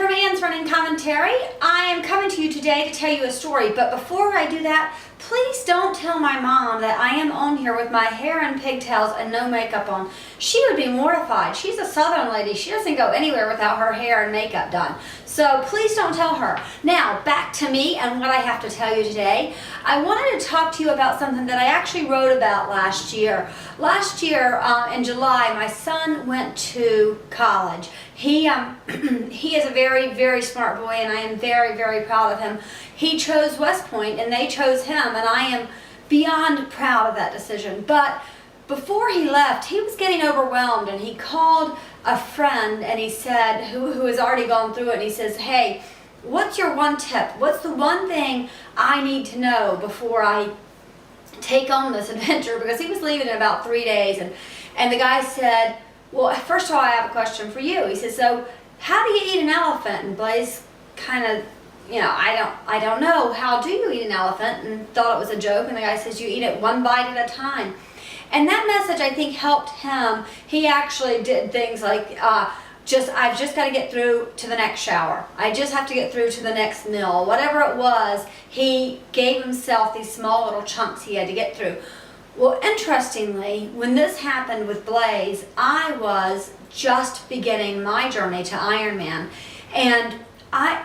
from Ann's Running Commentary. I am coming to you today to tell you a story, but before I do that, please don't tell my mom that I am on here with my hair in pigtails and no makeup on. She would be mortified. She's a Southern lady. She doesn't go anywhere without her hair and makeup done. So please don't tell her. Now, back to me and what I have to tell you today. I wanted to talk to you about something that I actually wrote about last year. Last year, in July, my son went to college. He is a very, very smart boy, and I am very, very proud of him. He chose West Point, and they chose him, and I am beyond proud of that decision. But before he left, he was getting overwhelmed, and he called a friend, and he said, who has already gone through it, and he says, hey, what's your one tip? What's the one thing I need to know before I take on this adventure? Because he was leaving in about 3 days, and the guy said, well, first of all, I have a question for you. He says, so how do you eat an elephant? And Blaze kind of, I don't know. How do you eat an elephant? And thought it was a joke. And the guy says, you eat it one bite at a time. And that message, I think, helped him. He actually did things like, I've just got to get through to the next shower. I just have to get through to the next meal. Whatever it was, he gave himself these small little chunks he had to get through. Well, interestingly, when this happened with Blaze, I was just beginning my journey to Ironman. And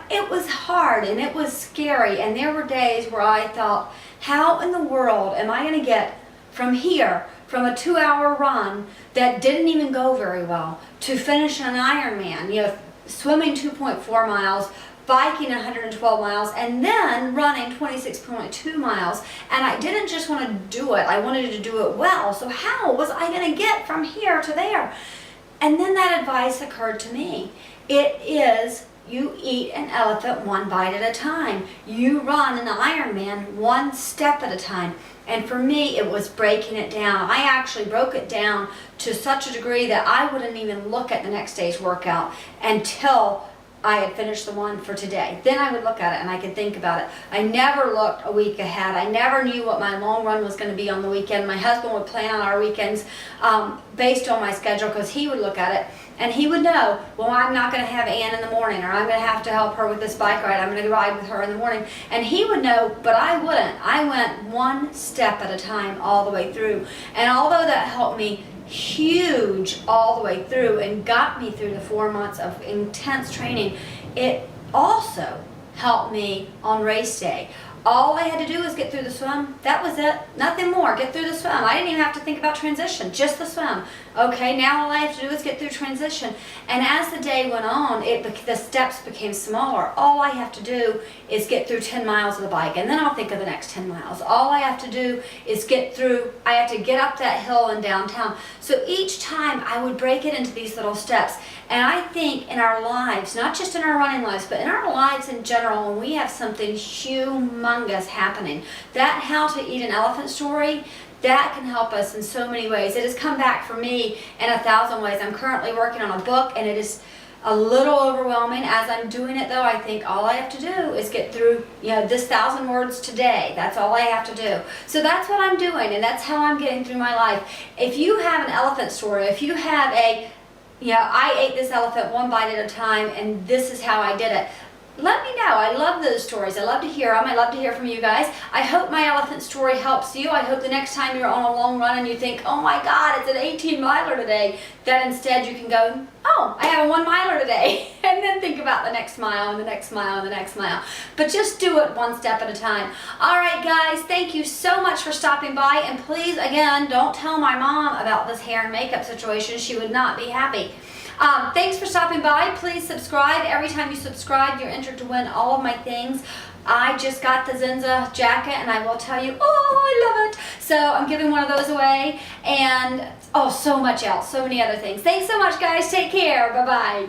it was hard and it was scary. And there were days where I thought, how in the world am I going to get from here, from a 2-hour run that didn't even go very well, to finish an Ironman, swimming 2.4 miles, biking 112 miles, and then running 26.2 miles. And I didn't just want to do it, I wanted to do it well. So how was I going to get from here to there? And then that advice occurred to me. It is, you eat an elephant one bite at a time. You run an Ironman one step at a time. And for me, it was breaking it down. I actually broke it down to such a degree that I wouldn't even look at the next day's workout until I had finished the one for today. Then I would look at it and I could think about it. I never looked a week ahead. I never knew what my long run was going to be on the weekend. My husband would plan on our weekends based on my schedule, because he would look at it and he would know, well, I'm not going to have Ann in the morning, or I'm going to have to help her with this bike ride. I'm going to ride with her in the morning. And he would know, but I wouldn't. I went one step at a time all the way through. And although that helped me huge all the way through and got me through the 4 months of intense training, it also helped me on race day. All I had to do was get through the swim. That was it. Nothing more. Get through the swim. I didn't even have to think about transition. Just the swim. Okay, now all I have to do is get through transition. And as the day went on, the steps became smaller. All I have to do is get through 10 miles of the bike, and then I'll think of the next 10 miles. All I have to do is I have to get up that hill in downtown. So each time I would break it into these little steps. And I think in our lives, not just in our running lives, but in our lives in general, when we have something humongous happening, that how to eat an elephant story, that can help us in so many ways. It has come back for me in 1,000 ways. I'm currently working on a book, and it is a little overwhelming. As I'm doing it, though, I think all I have to do is get through, this 1,000 words today. That's all I have to do. So that's what I'm doing, and that's how I'm getting through my life. If you have an elephant story, if you have I ate this elephant one bite at a time, and this is how I did it, let me know. I love those stories. I love to hear them. I love to hear from you guys. I hope my elephant story helps you. I hope the next time you're on a long run and you think, oh my God, it's an 18-miler today, that instead you can go, oh, I have a 1-miler today. And then think about the next mile and the next mile and the next mile. But just do it one step at a time. All right, guys, thank you so much for stopping by. And please, again, don't tell my mom about this hair and makeup situation. She would not be happy. Thanks for stopping by. Please subscribe. Every time you subscribe, you're entered to win all of my things. I just got the Zenza jacket, and I will tell you, oh, I love it. So I'm giving one of those away, and so much else, so many other things. Thanks so much, guys. Take care. Bye-bye.